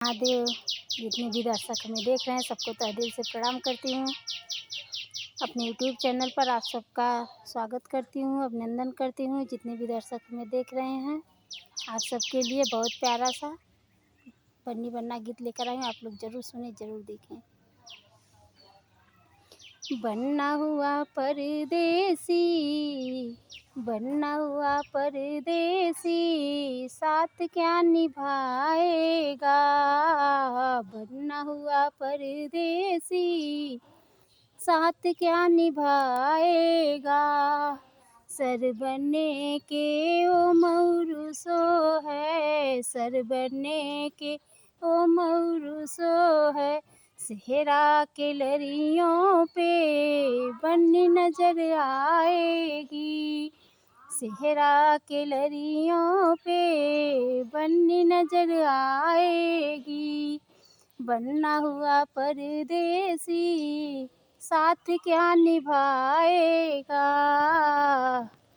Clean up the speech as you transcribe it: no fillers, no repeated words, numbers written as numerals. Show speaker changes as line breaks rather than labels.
महादेव। जितने भी दर्शक हमें देख रहे हैं सबको तहे दिल से प्रणाम करती हूँ। अपने यूट्यूब चैनल पर आप सबका स्वागत करती हूँ, अभिनंदन करती हूँ। जितने भी दर्शक हमें देख रहे हैं आप सबके लिए बहुत प्यारा सा बन्नी बन्ना गीत लेकर आई हूँ। आप लोग ज़रूर सुने, ज़रूर देखें। बन्ना हुआ परदेसी, बन्ना हुआ परदेसी, साथ क्या निभाएगा। बन्ना हुआ परदेसी, साथ क्या निभाएगा। सर बने के ओ मौरूसो है, सर बने के ओ मौरूसो है। सेहरा के लरियों पे बन्नी नजर आएगी, सेहरा के लरियों पे बन्नी नजर आएगी। बन्ना हुआ परदेसी, साथ क्या निभाएगा।